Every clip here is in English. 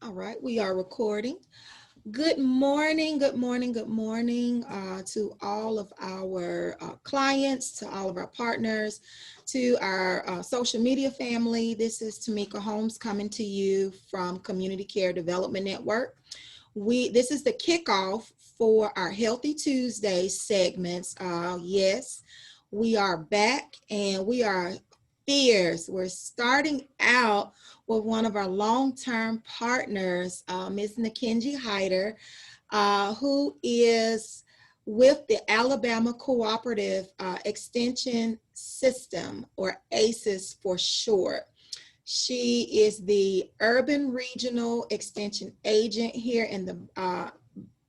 All right, we are recording. Good morning, good morning, good morning to all of our clients, to all of our partners, to our social media family. This is Tamika Holmes coming to you from Community Care Development Network. This is the kickoff for our Healthy Tuesday segments. Yes, we are back and we are fierce. We're starting out with one of our long-term partners, Ms. Nkenge Hyter, who is with the Alabama Cooperative Extension System, or ACES for short. She is the Urban Regional Extension Agent here in the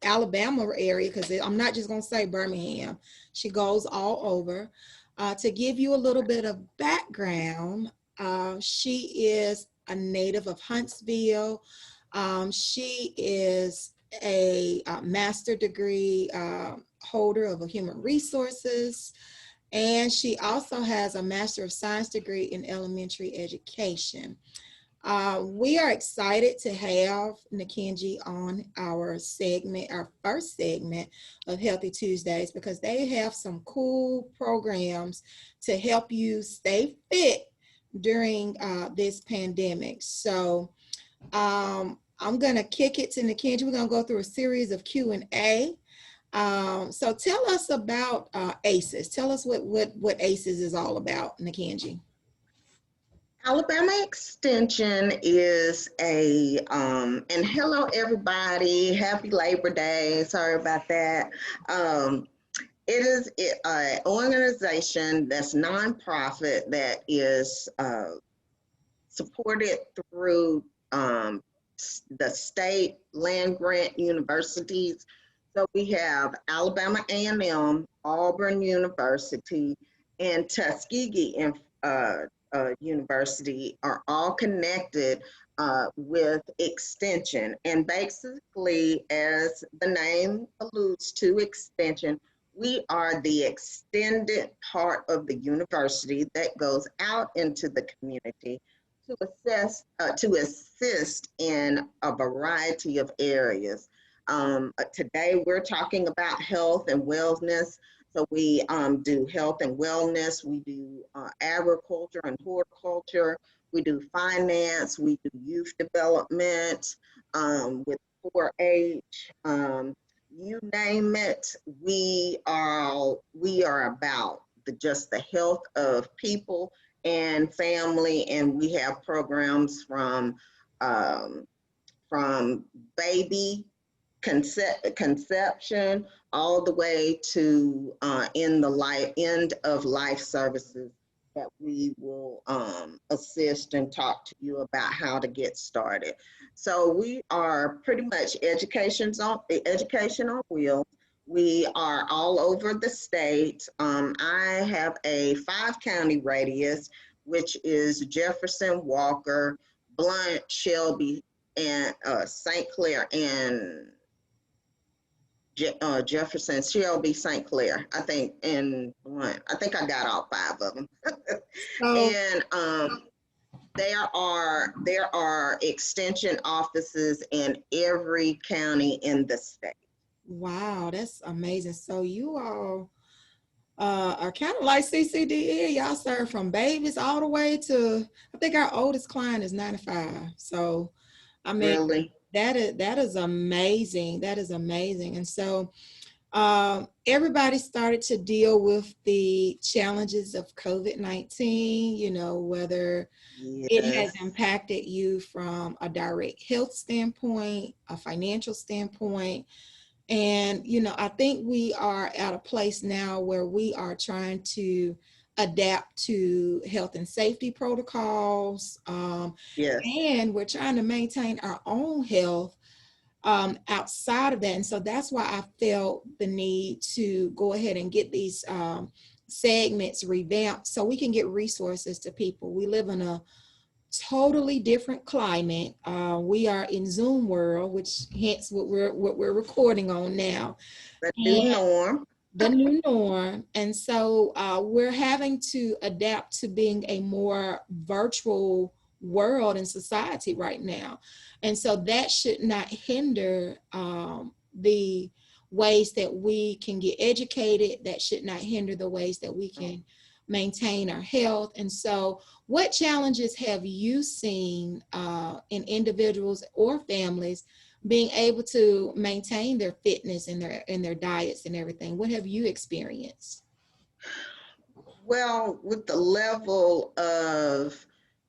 Alabama area, because I'm not just going to say Birmingham. She goes all over. To give you a little bit of background, she is a native of Huntsville. She is a master degree holder of human resources, and she also has a Master of Science degree in elementary education. We are excited to have Nkenge on our segment, our first segment of Healthy Tuesdays, because they have some cool programs to help you stay fit during this pandemic. So I'm going to kick it to Nkenge. We're going to go through a series of Q&A. So tell us about ACES. Tell us what ACES is all about, Nkenge. Alabama Extension is and hello everybody, happy Labor Day, sorry about that. It is an organization that's nonprofit that is supported through the state land grant universities. So we have Alabama A&M, Auburn University, and Tuskegee University are all connected with extension. And basically, as the name alludes to, extension, we are the extended part of the university that goes out into the community to assist in a variety of areas. Today, we're talking about health and wellness. So we do health and wellness, we do agriculture and horticulture, we do finance, we do youth development with 4-H, you name it. We are about just the health of people and family, and we have programs from baby conception all the way to end of life services that we will assist and talk to you about how to get started. So we are pretty much education on wheels. We are all over the state. I have a 5-county radius, which is Jefferson, Walker, Blount, Shelby, and St. Clair, and Jefferson, Shelby, St. Clair, I think, and Blount. I think I got all 5 of them. And there are extension offices in every county in the state. Wow, that's amazing. So you all are kind of like CCDN. Y'all serve from babies all the way to, I think our oldest client is 95. So, I mean, Really? that is amazing. That is amazing. And so everybody started to deal with the challenges of COVID-19, whether it has Yes. impacted you from a direct health standpoint, a financial standpoint. And, I think we are at a place now where we are trying to adapt to health and safety protocols. Yes. And we're trying to maintain our own health outside of that. And so that's why I felt the need to go ahead and get these segments revamped so we can get resources to people. We live in a totally different climate. We are in Zoom world, which hence what we're recording on now. The new norm. The new norm. And so we're having to adapt to being a more virtual world and society right now. And so that should not hinder the ways that we can get educated. That should not hinder the ways that we can maintain our health. And so what challenges have you seen in individuals or families being able to maintain their fitness and their diets and everything? What have you experienced? Well, with the level of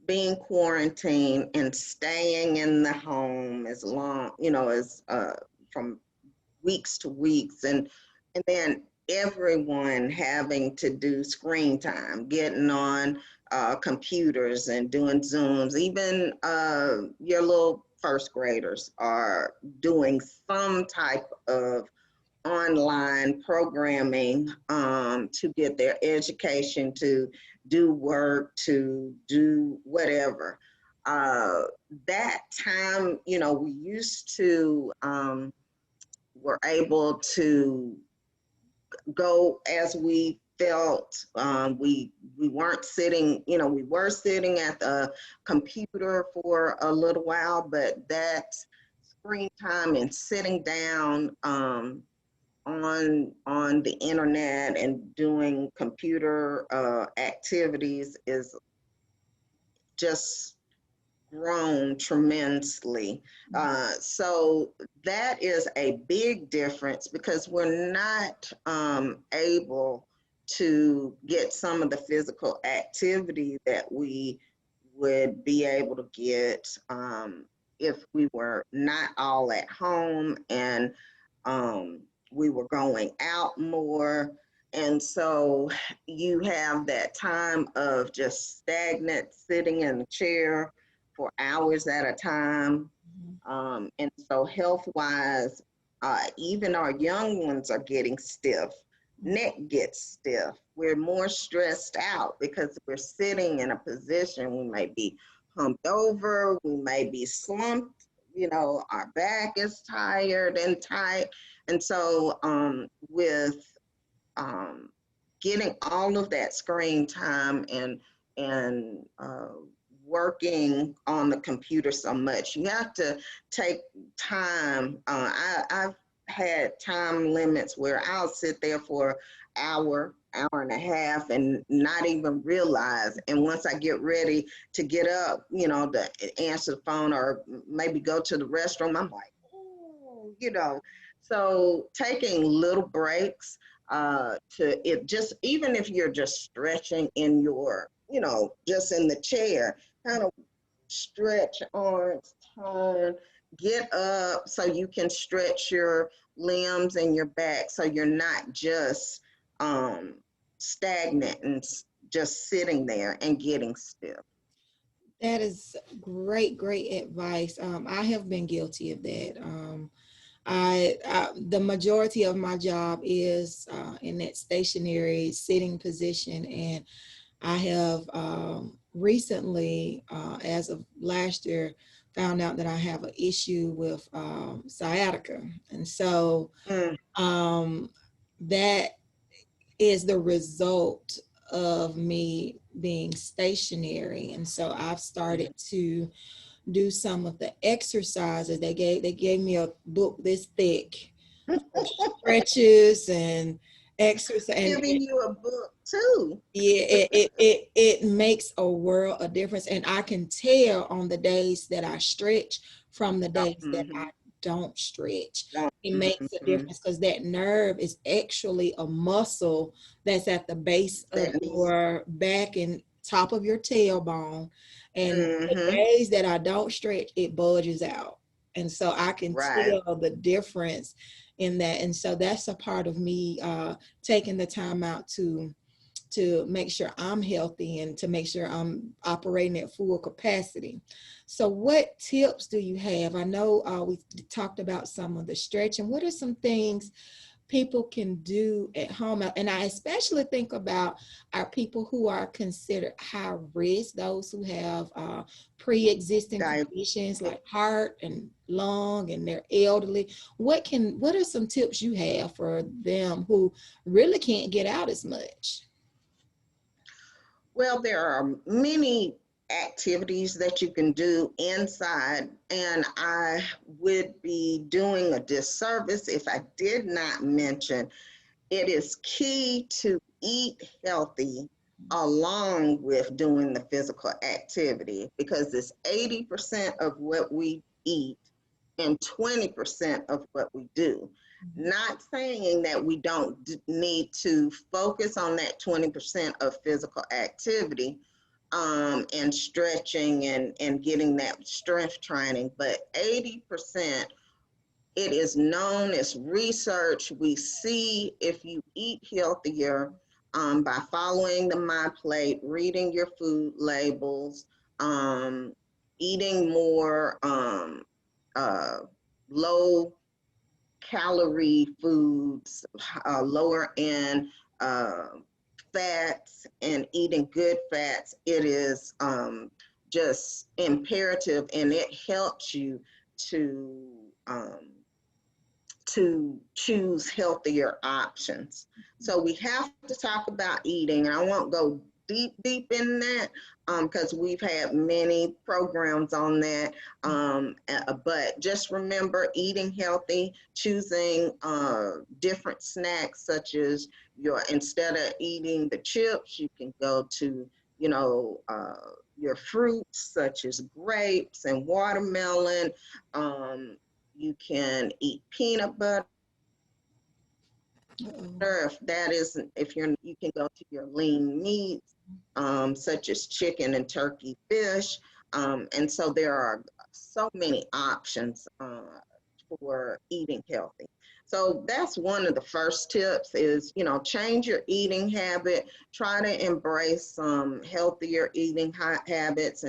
being quarantined and staying in the home as long, as from weeks to weeks, and then everyone having to do screen time, getting on computers and doing Zooms. Even your little first graders are doing some type of online programming to get their education, to do work, to do whatever. That time, we used to were able to go as we felt. We weren't sitting, we were sitting at the computer for a little while, but that screen time and sitting down on the internet and doing computer activities is just grown tremendously. So that is a big difference because we're not able to get some of the physical activity that we would be able to get if we were not all at home and we were going out more. And so you have that time of just stagnant sitting in a chair for hours at a time. And so health-wise, even our young ones are getting stiff. Neck gets stiff. We're more stressed out because we're sitting in a position. We may be humped over. We may be slumped. Our back is tired and tight. And so with getting all of that screen time and working on the computer so much, you have to take time. I've had time limits where I'll sit there for hour and a half and not even realize. And once I get ready to get up, to answer the phone or maybe go to the restroom, I'm like, oh. So taking little breaks to it, just even if you're just stretching in your, just in the chair, kind of stretch arms, turn, get up so you can stretch your limbs and your back so you're not just stagnant and just sitting there and getting stiff. That is great, great advice. I have been guilty of that. The majority of my job is in that stationary sitting position, and I have recently, as of last year, found out that I have an issue with sciatica, and so that is the result of me being stationary. And so I've started to do some of the exercises. They gave me a book this thick, stretches and exercise. And Giving you a book too. yeah, it makes a world of difference. And I can tell on the days that I stretch from the days that I don't stretch. It makes a difference because that nerve is actually a muscle that's at the base of your back and top of your tailbone. And the days that I don't stretch, it bulges out. And so I can tell the difference in that. And so that's a part of me taking the time out to make sure I'm healthy and to make sure I'm operating at full capacity. So what tips do you have? I know we talked about some of the stretching. What are some things people can do at home? And I especially think about our people who are considered high risk, those who have pre-existing conditions like heart and lung, and they're elderly. What are some tips you have for them who really can't get out as much? Well, there are many activities that you can do inside, and I would be doing a disservice if I did not mention it is key to eat healthy along with doing the physical activity, because it's 80% of what we eat and 20% of what we do. Not saying that we don't need to focus on that 20% of physical activity, and stretching and getting that strength training, but 80%, it is known, as research, we see if you eat healthier, by following the My Plate, reading your food labels, eating more low calorie foods, lower in uh, fats, and eating good fats, it is just imperative, and it helps you to choose healthier options. So we have to talk about eating, and I won't go deep in that because we've had many programs on that. But just remember, eating healthy, choosing different snacks, such as instead of eating the chips, you can go to, your fruits, such as grapes and watermelon. You can eat peanut butter. Uh-oh. If that isn't, if you're, you can go to your lean meats, such as chicken and turkey, fish. And so there are so many options for eating healthy. So that's one of the first tips is, change your eating habit, try to embrace some healthier eating habits,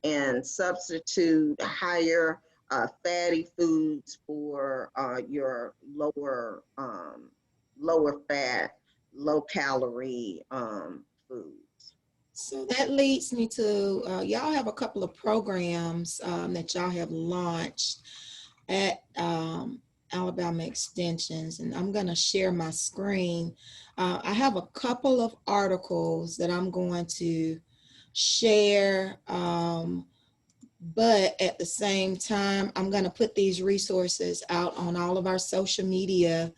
and substitute higher fatty foods for your lower fat, low calorie foods. So that leads me to y'all have a couple of programs that y'all have launched at Alabama Extensions, and I'm going to share my screen. I have a couple of articles that I'm going to share, but at the same time, I'm going to put these resources out on all of our social media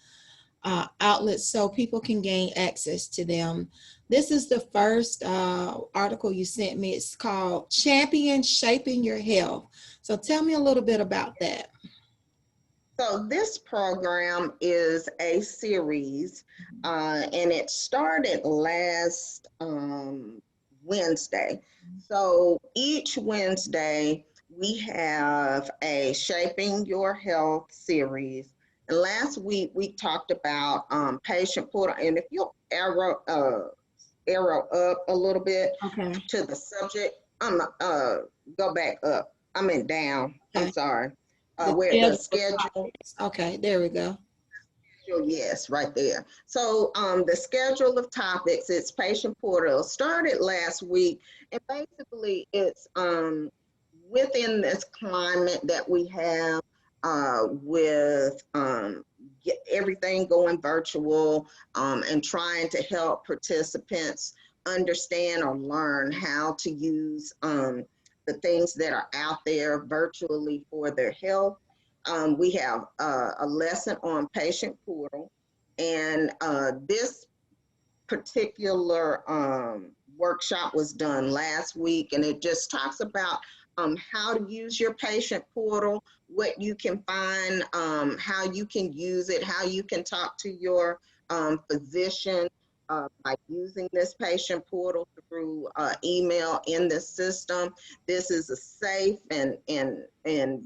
outlets so people can gain access to them. This is the first article you sent me. It's called Champion Shaping Your Health. So tell me a little bit about that. So this program is a series, and it started last Wednesday. So each Wednesday, we have a Shaping Your Health series. And last week, we talked about patient portal. And if you'll arrow up a little bit Okay. to the subject, go back up. I mean down. I'm Okay. sorry. The Where the schedule. Okay, there we go. Yes, right there. So the schedule of topics, it's patient portal, started last week, and basically it's within this climate that we have with everything going virtual, and trying to help participants understand or learn how to use the things that are out there virtually for their health. We have a lesson on patient portal, and this particular workshop was done last week, and it just talks about how to use your patient portal, what you can find, how you can use it, how you can talk to your physician by using this patient portal through email in the system. This is a safe and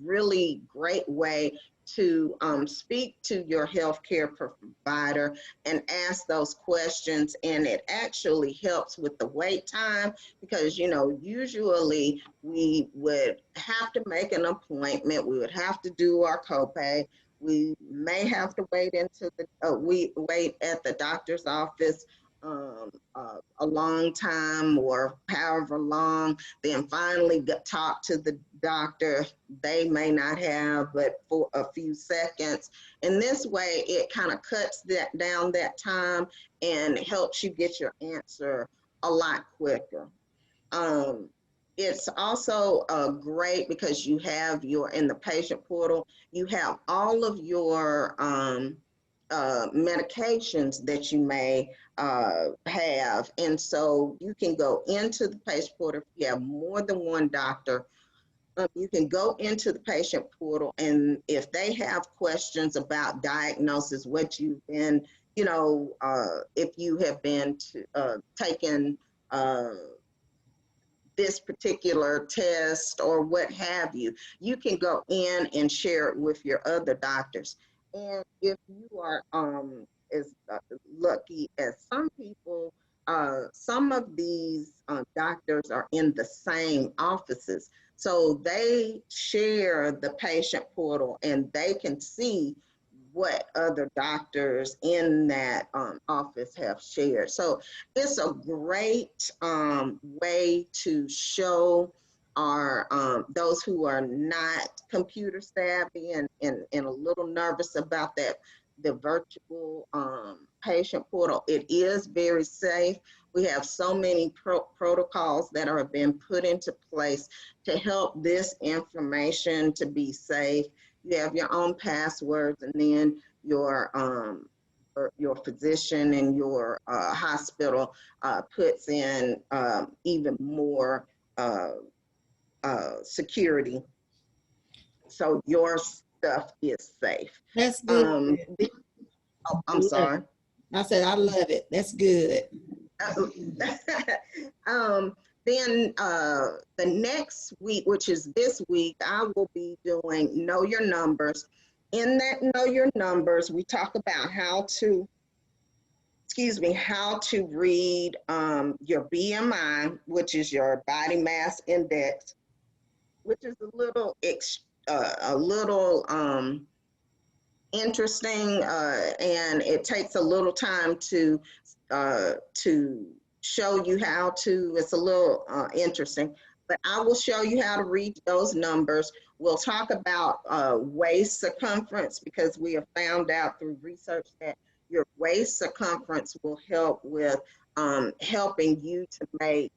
really great way to speak to your healthcare provider and ask those questions, and it actually helps with the wait time, because usually we would have to make an appointment, we would have to do our copay, we may have to wait into the we wait at the doctor's office a long time, or however long, then finally talk to the doctor. They may not have but for a few seconds, and this way it kind of cuts down that time and helps you get your answer a lot quicker. It's also great because you have in the patient portal, you have all of your medications that you may have. And so you can go into the patient portal. If you have more than one doctor, you can go into the patient portal, and if they have questions about diagnosis, what you've been, if you have been taken this particular test or what have you, you can go in and share it with your other doctors. And if you are as lucky as some people, some of these doctors are in the same offices. So they share the patient portal and they can see what other doctors in that office have shared. So it's a great way to show our those who are not computer savvy and a little nervous about that, the virtual patient portal. It is very safe. We have so many protocols that are being put into place to help this information to be safe. You have your own passwords, and then your physician and your hospital puts in even more security, so your stuff is safe. That's good. I'm sorry. I said, I love it. That's good. um, then the next week, which is this week, I will be doing Know Your Numbers. In that Know Your Numbers, we talk about how to read your BMI, which is your body mass index, which is a little interesting, and it takes a little time to show you how to. It's a little interesting, but I will show you how to read those numbers. We'll talk about waist circumference, because we have found out through research that your waist circumference will help with helping you to make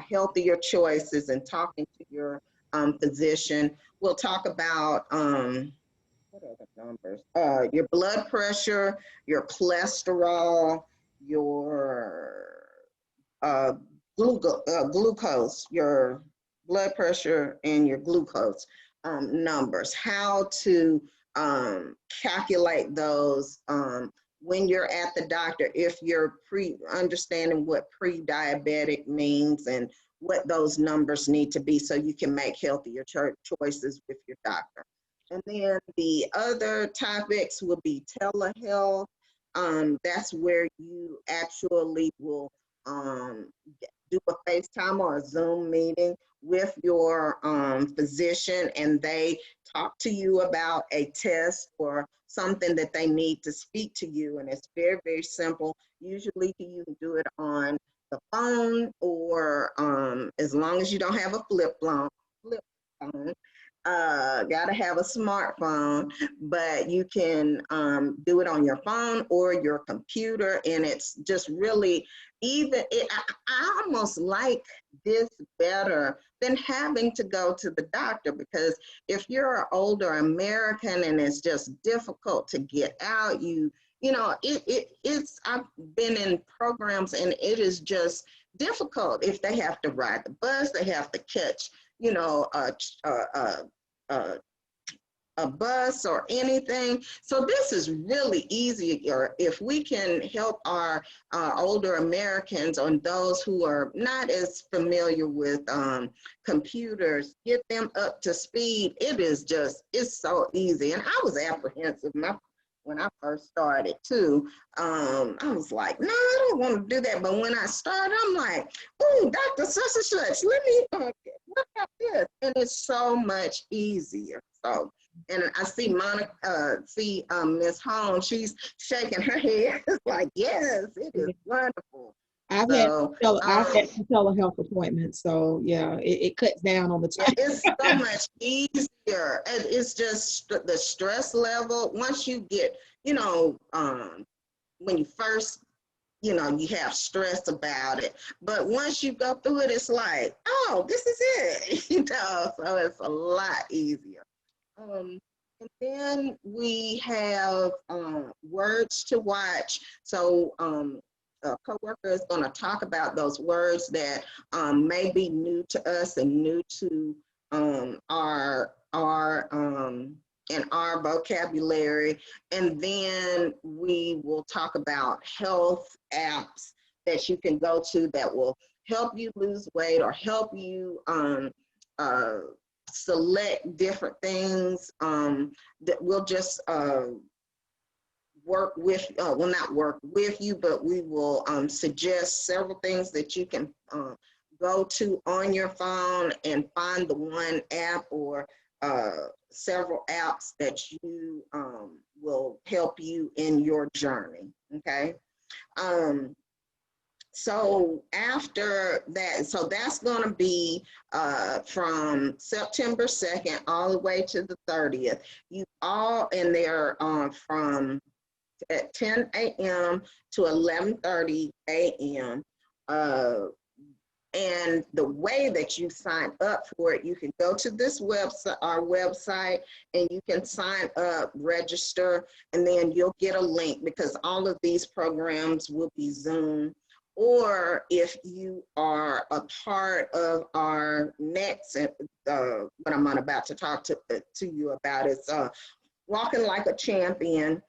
healthier choices and talking to your physician. We'll talk about what are the numbers? Your blood pressure, your cholesterol, your glucose, your blood pressure and your glucose numbers, how to calculate those when you're at the doctor, if you're understanding what pre-diabetic means and what those numbers need to be so you can make healthier choices with your doctor. And then the other topics will be telehealth. That's where you actually will do a FaceTime or a Zoom meeting with your physician, and they talk to you about a test or something that they need to speak to you. And it's very, very simple. Usually you can do it on the phone, or as long as you don't have a flip phone, gotta have a smartphone, but you can do it on your phone or your computer, and it's just really I almost like this better than having to go to the doctor, because if you're an older American and it's just difficult to get out, it's I've been in programs and it is just difficult. If they have to ride the bus, they have to catch a bus or anything. So this is really easier if we can help our older Americans, or those who are not as familiar with computers, get them up to speed. It's so easy. And I was apprehensive when I first started too. I was like, no, I don't want to do that. But when I started, I'm like, oh, Dr. Such and Such, let me look at this. And it's so much easier. So, and I see Ms. Holmes, she's shaking her head. It's like, yes, it is wonderful. I've had telehealth appointments, so yeah, it cuts down on the time. It's so much easier. It's just the stress level. Once you get, when you first you know, you have stress about it. But once you go through it, it's like, oh, this is it, you know, so it's a lot easier. And then we have words to watch. So a coworker is going to talk about those words that may be new to us and new to in our vocabulary. And then we will talk about health apps that you can go to that will help you lose weight or help you select different things that will just work with, will not work with you, but we will suggest several things that you can go to on your phone and find the one app or several apps that you will help you in your journey, okay? So after that, so that's going to be from September 2nd all the way to the 30th. You all, and they're from at 10 a.m. to 11:30 a.m. And the way that you sign up for it, you can go to this website, our website, and you can sign up, register, and then you'll get a link because all of these programs will be Zoom. Or if you are a part of our next, what I'm about to talk to you about is Walking Like a Champion.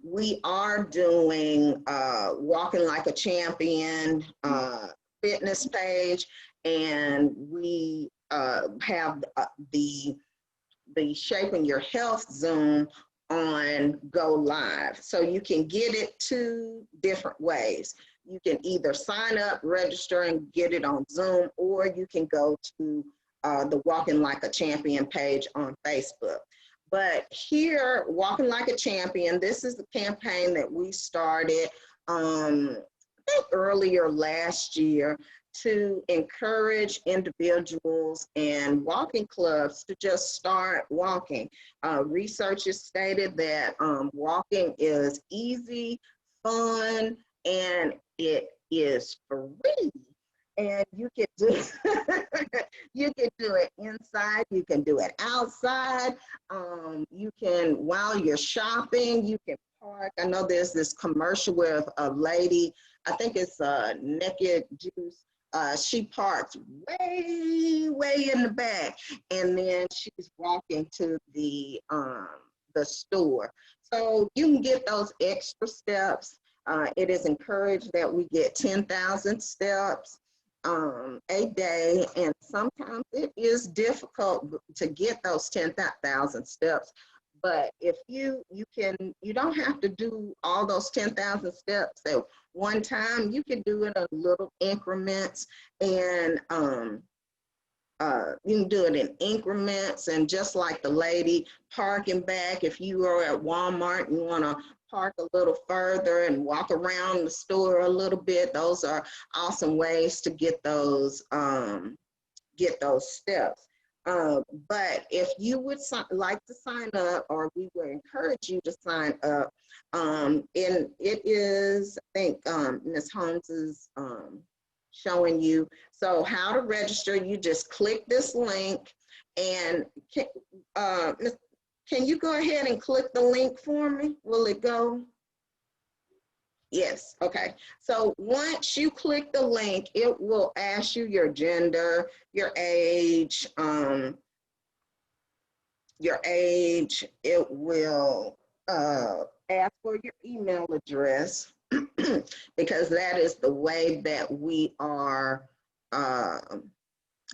We are doing Walking Like a Champion fitness page, and we have the Shaping Your Health Zoom on Go Live. So you can get it two different ways. You can either sign up, register, and get it on Zoom, or you can go to the Walking Like a Champion page on Facebook. But here, Walking Like a Champion, this is the campaign that we started I think earlier last year to encourage individuals and walking clubs to just start walking. Research has stated that walking is easy, fun, and it is free. And you can do you can do it inside, you can do it outside. You can, while you're shopping, you can park. I know there's this commercial with a lady, I think it's Naked Juice. She parks way in the back, and then she's walking to the store. So you can get those extra steps. It is encouraged that we get 10,000 steps a day, and sometimes it is difficult to get those 10,000 steps. But if you don't have to do all those 10,000 steps at one time. You can do it in little increments, and you can do it in increments. And just like the lady parking back, if you are at Walmart and you want to park a little further and walk around the store a little bit, those are awesome ways to get those steps. But if you would like to sign up, or we would encourage you to sign up, and it is, I think Ms. Holmes is showing you. So how to register, you just click this link, and can you go ahead and click the link for me? Will it go? Yes, okay. So once you click the link, it will ask you your gender, your age. It will ask for your email address because that is the way that we are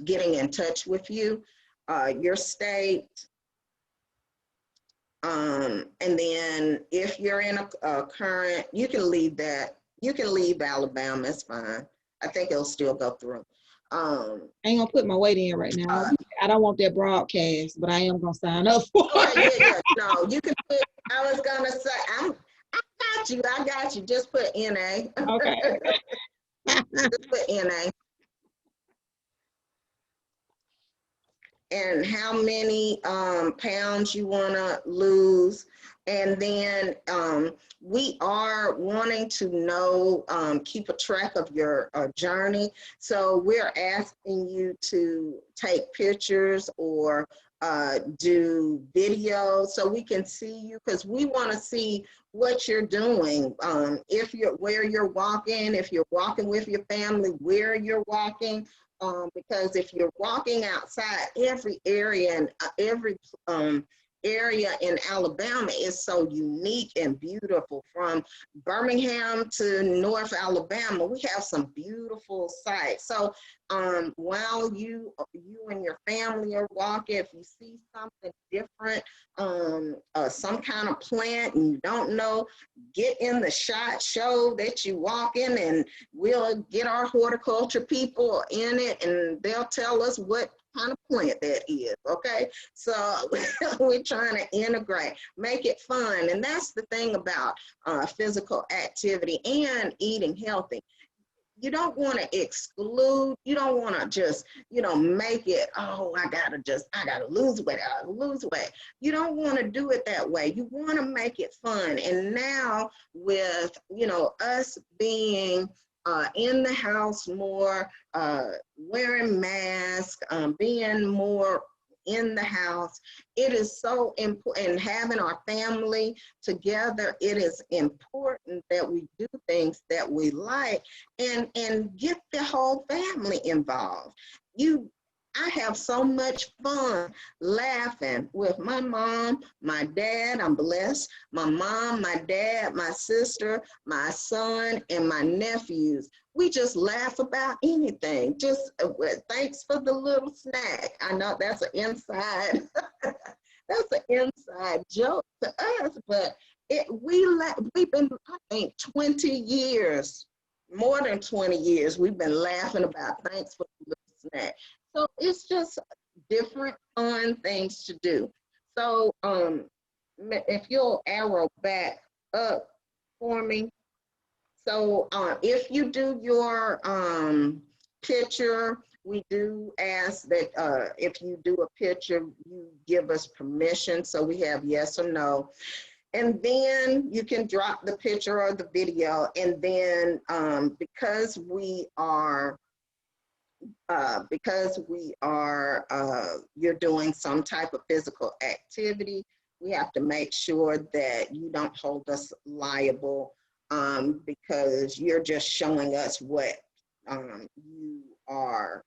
getting in touch with you, your state. And then if you're in a current, you can leave that. You can leave Alabama, it's fine. I think it'll still go through. I ain't gonna put my weight in right now. I don't want that broadcast, but I am gonna sign up for it. Yeah. No, you can put, I was gonna say, I got you. Just put NA. Okay. Just put NA. And how many pounds you want to lose. And then we are wanting to know, keep a track of your journey. So we're asking you to take pictures or do videos so we can see you, because we want to see what you're doing. If you're where you're walking, if you're walking with your family, where you're walking. Because if you're walking outside, every area and every area in Alabama is so unique and beautiful. From Birmingham to North Alabama, we have some beautiful sites. So while you and your family are walking, if you see something different, some kind of plant and you don't know, get in the shot, show that you walk in, and we'll get our horticulture people in it and they'll tell us what kind of plant that is. Okay, so we're trying to integrate, make it fun. And that's the thing about physical activity and eating healthy. You don't want to exclude, you don't want to just, make it, oh, I gotta lose weight, I gotta lose weight. You don't want to do it that way. You want to make it fun. And now with, us being in the house more, wearing masks, being more in the house, it is so important. And having our family together, it is important that we do things that we like and get the whole family involved. I have so much fun laughing with my mom, my dad. I'm blessed. My mom, my dad, my sister, my son, and my nephews. We just laugh about anything. Just thanks for the little snack. I know that's an inside, that's an inside joke to us, but we've been, I think, 20 years, more than 20 years, we've been laughing about thanks for the little snack. So it's just different fun things to do. So if you'll arrow back up for me. So if you do your picture, we do ask that if you do a picture, you give us permission. So we have yes or no. And then you can drop the picture or the video. And then because we are, you're doing some type of physical activity, we have to make sure that you don't hold us liable, because you're just showing us what you are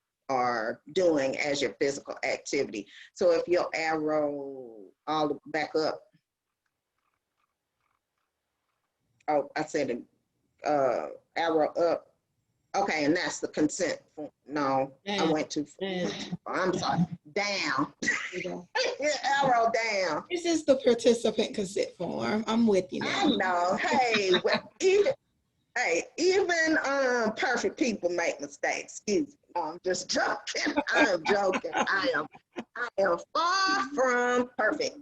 doing as your physical activity. So if you'll arrow all back up. Oh, I said arrow up. Okay, and that's the consent form. No, I went too far. I'm sorry. Down. Arrow down. This is the participant consent form. I'm with you now. I know. Hey, even perfect people make mistakes. Excuse me. No, I'm just joking. I am joking. I am far from perfect.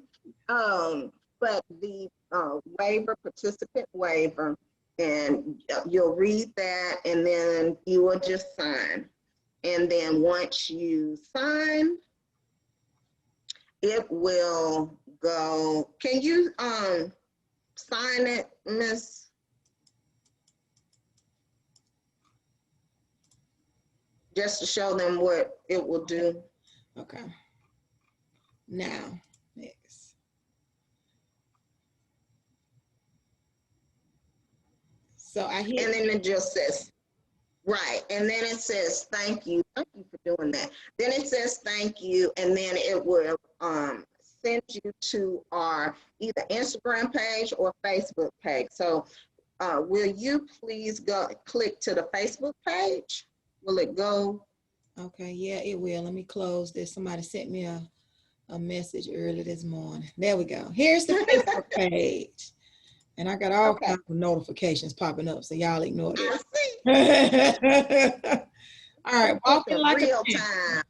But the waiver, participant waiver, and you'll read that, and then you will just sign. And then once you sign, it will go. Can you sign it, Miss? Just to show them what it will do. Okay. Now, next. So I hear. And then it just says, right. And then it says, thank you. Thank you for doing that. Then it says, thank you. And then it will send you to our either Instagram page or Facebook page. So will you please go click to the Facebook page? Will it go? Okay, yeah, it will. Let me close this. Somebody sent me a message early this morning. There we go. Here's the Facebook page. And I got all kinds of notifications popping up, so y'all ignore that. All right, walking like real time.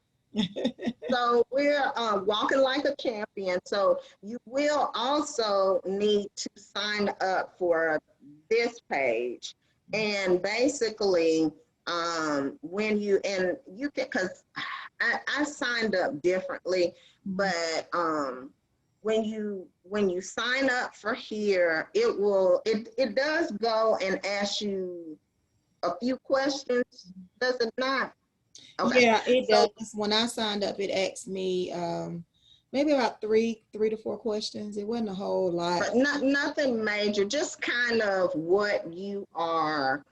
So we're walking like a champion. So you will also need to sign up for this page. And basically, when you can, because I signed up differently, but when you sign up for here, it does go and ask you a few questions, does it not? Okay. Yeah, it So does. When I signed up, it asked me maybe about three to four questions. It wasn't a whole lot. but nothing major, just kind of what you are,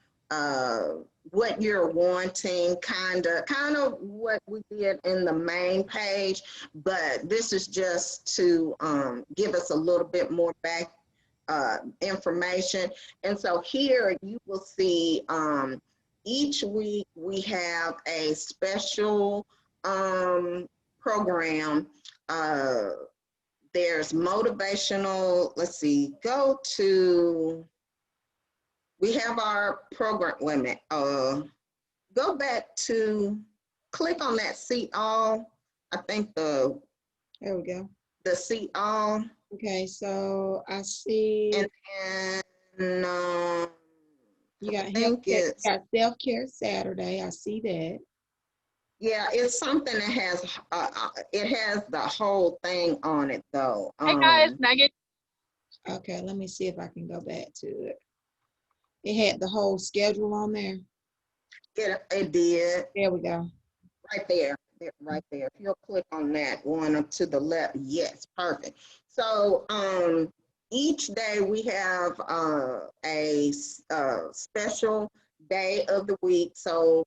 what you're wanting, kind of what we did in the main page. But this is just to give us a little bit more back information. And so here you will see each week we have a special program. There's motivational, let's see, we have our program, wait a minute, go back to, click on that see all, I think There we go. the see all, Okay, so I see and you got I think it's, self-care Saturday. I see that. yeah, it's something that has, it has the whole thing on it though. Hey guys, Megan. Okay, let me see if I can go back to it. It had the whole schedule on there. It did. There we go. Right there, right there. If you'll click on that one up to the left, yes, perfect. So each day we have a special day of the week. So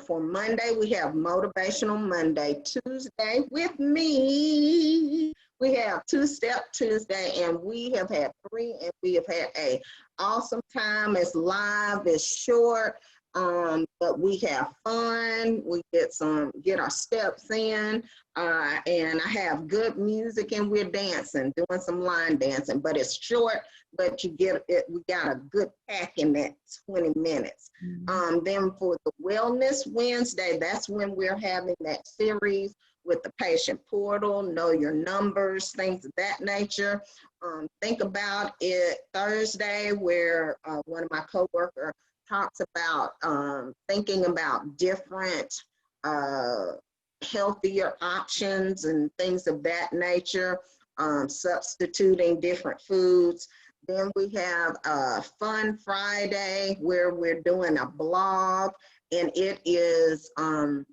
for Monday, we have Motivational Monday. Tuesday with me, we have Two-Step Tuesday, and we have had 3, and we have had a awesome time. It's live, it's short. But we have fun, we get our steps in, and I have good music, and we're dancing, doing some line dancing, but it's short, but you get it, we got a good pack in that 20 minutes. Then for the Wellness Wednesday, that's when we're having that series with the patient portal, know your numbers, things of that nature. Think about it Thursday, where one of my coworkers talks about thinking about different healthier options and things of that nature, substituting different foods. Then we have a Fun Friday where we're doing a blog, and it is a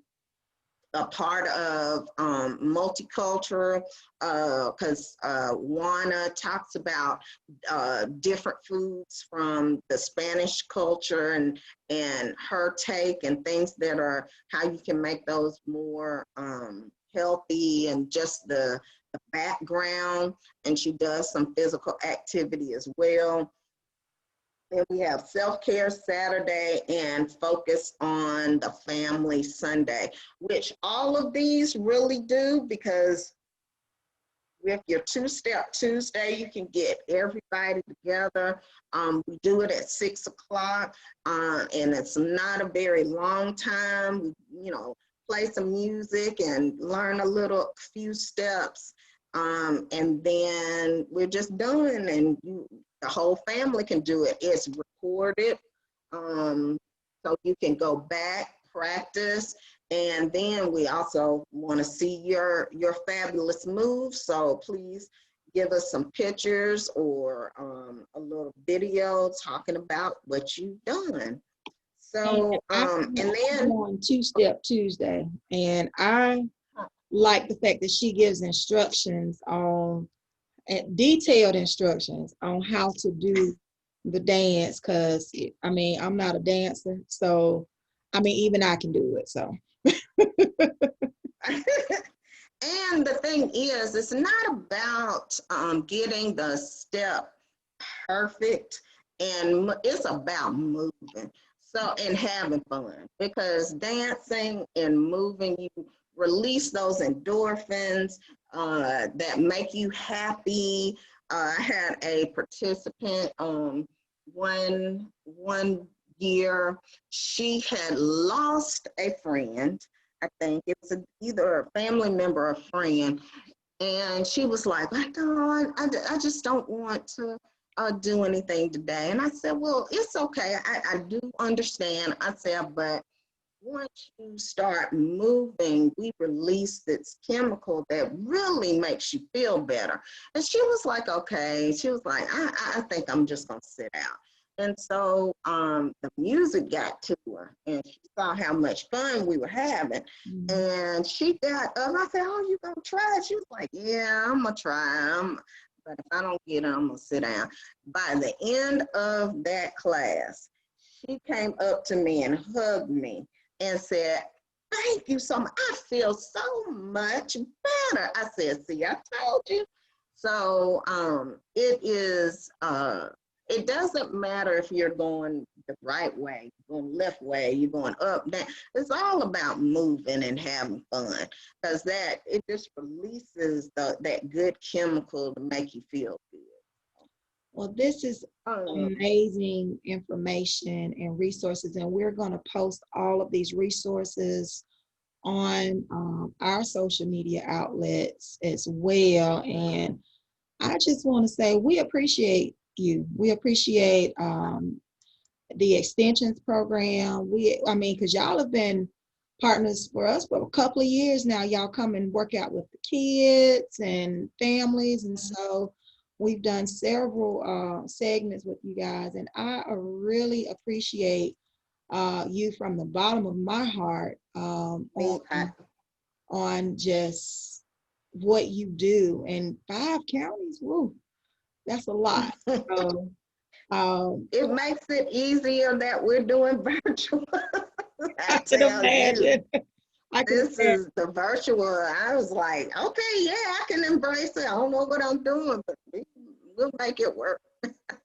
part of multicultural, because Juana talks about different foods from the Spanish culture and her take and things that are how you can make those more healthy, and just the background. And she does some physical activity as well. Then we have Self-Care Saturday and Focus on the Family Sunday, which all of these really do, because with your Two-Step Tuesday, you can get everybody together. We do it at 6 o'clock, and it's not a very long time. We, play some music and learn a few steps, and then we're just done, and the whole family can do it. It's recorded, so you can go back, practice, and then we also want to see your fabulous moves. So please give us some pictures or a little video talking about what you've done. So and then on Two-Step Tuesday, and I like the fact that she gives instructions on, detailed instructions on how to do the dance, because I'm not a dancer, so even I can do it. So and the thing is, it's not about getting the step perfect, and it's about moving. So, and having fun, because dancing and moving, you release those endorphins that make you happy. I had a participant one year, she had lost a friend. I think it was either a family member or a friend. And she was like, I just don't want to do anything today. And I said, well, it's okay. I do understand. I said, but once you start moving, we release this chemical that really makes you feel better. And she was like, okay. She was like, I think I'm just going to sit out. And so the music got to her, and she saw how much fun we were having. And she got up. I said, oh, you going to try it? She was like, yeah, I'm going to try. But if I don't get it, I'm going to sit down. By the end of that class, she came up to me and hugged me and said, thank you so much. I feel so much better. I said, see, I told you. So it doesn't matter if you're going the right way, going left way, you're going up, down. It's all about moving and having fun, because it just releases that good chemical to make you feel good. Well, this is amazing information and resources, and we're going to post all of these resources on our social media outlets as well. And I just want to say we appreciate you. We appreciate the extensions program. Because y'all have been partners for us for a couple of years now. Y'all come and work out with the kids and families, and so we've done several segments with you guys, and I really appreciate you from the bottom of my heart on just what you do. And 5 counties, woo, that's a lot. It makes it easier that we're doing virtual. I can imagine. This is the virtual. I was like, okay, yeah, I can embrace it. I don't know what I'm doing, but we'll make it work.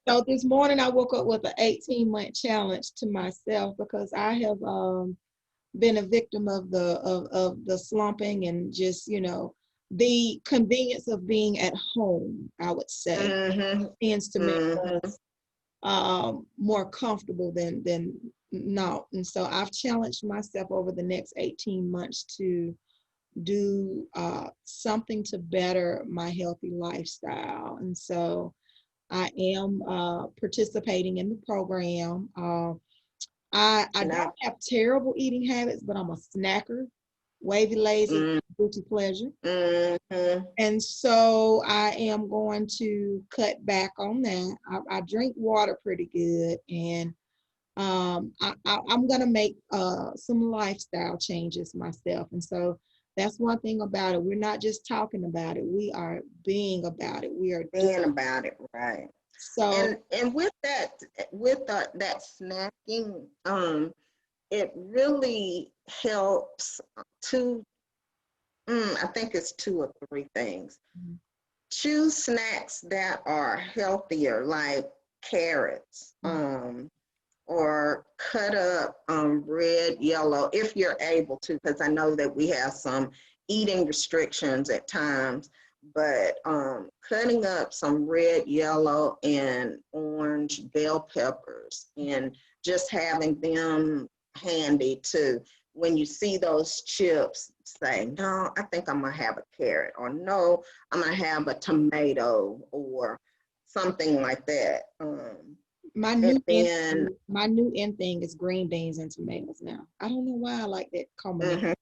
So this morning I woke up with an 18-month challenge to myself, because I have been a victim of the slumping and just, the convenience of being at home, I would say, tends to make us more comfortable than not. And so I've challenged myself over the next 18 months to do something to better my healthy lifestyle. And so I am participating in the program. I don't have terrible eating habits, but I'm a snacker, wavy, lazy, guilty pleasure. And so I am going to cut back on that. I drink water pretty good, and I'm going to make some lifestyle changes myself. And so that's one thing about it. We're not just talking about it. We are being about it. We are being about it, right? So and with that snacking, it really helps I think it's 2 or 3 things. Choose snacks that are healthier, like carrots, or cut up red, yellow, if you're able to, because I know that we have some eating restrictions at times, but cutting up some red, yellow, and orange bell peppers, and just having them handy too. When you see those chips, say, no, I think I'm gonna have a carrot, or no, I'm gonna have a tomato, or something like that. My new end thing is green beans and tomatoes now. I don't know why I like that combination.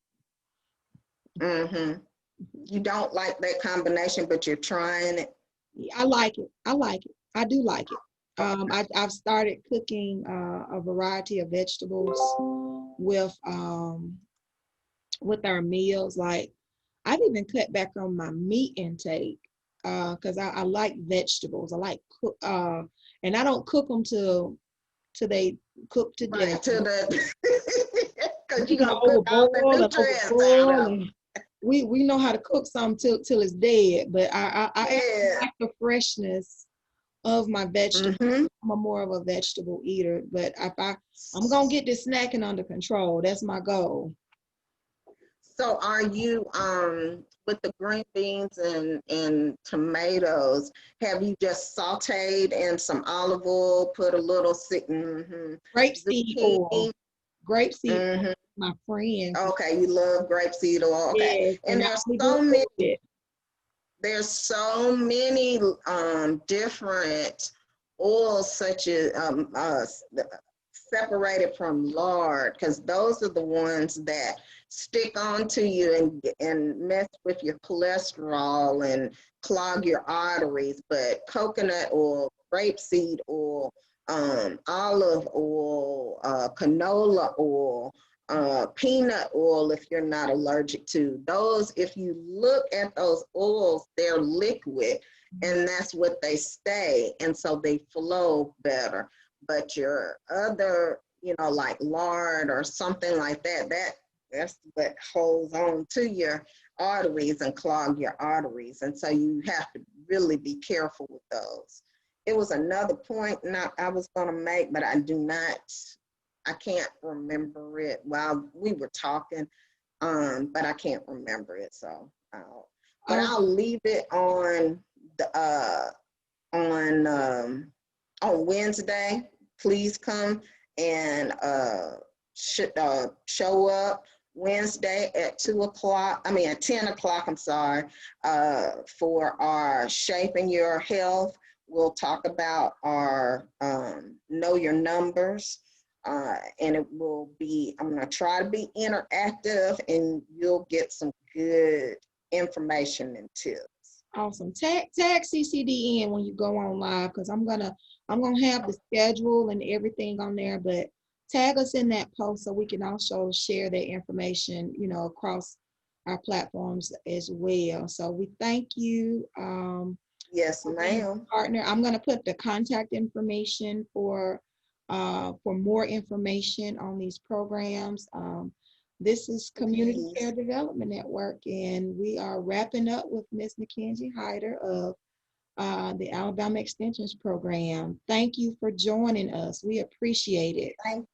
You don't like that combination, but you're trying it. I like it. I do like it. I've started cooking a variety of vegetables with our meals. Like, I've even cut back on my meat intake because I like vegetables. I like cook, and I don't cook them till they cook to death. Because you're gonna cook all the nutrients out of them. We know how to cook something till it's dead, but I like the freshness of my vegetables. I'm more of a vegetable eater, but I'm gonna get this snacking under control. That's my goal. So are you with the green beans and tomatoes, have you just sauteed in some olive oil, put a little grapeseed oil? Grapeseed oil, my friend. Okay, you love grapeseed oil. Okay. Yes, and there's so many different oils, such as separated from lard, because those are the ones that stick onto you and mess with your cholesterol and clog your arteries. But coconut oil, grapeseed oil, olive oil, canola oil, peanut oil, if you're not allergic to those, if you look at those oils, they're liquid, and that's what they stay, and so they flow better. But your other, like lard or something like that, that's what holds on to your arteries and clog your arteries, and so you have to really be careful with those. It was another point I was going to make, but I can't remember it while we were talking, but I can't remember it, so I'll leave it on the on Wednesday. Please come and show up Wednesday at 10 o'clock, I'm sorry, for our Shaping Your Health. We'll talk about our Know Your Numbers, and it will be, I'm going to try to be interactive, and you'll get some good information and tips. Awesome. Tag CCDN when you go on live, because I'm gonna have the schedule and everything on there, but tag us in that post so we can also share that information, across our platforms as well. So we thank you. Yes, ma'am. Partner, I'm gonna put the contact information for more information on these programs. This is Community Care Development Network, and we are wrapping up with Ms. Nkenge Hyter of the Alabama Extensions Program. Thank you for joining us. We appreciate it. Thank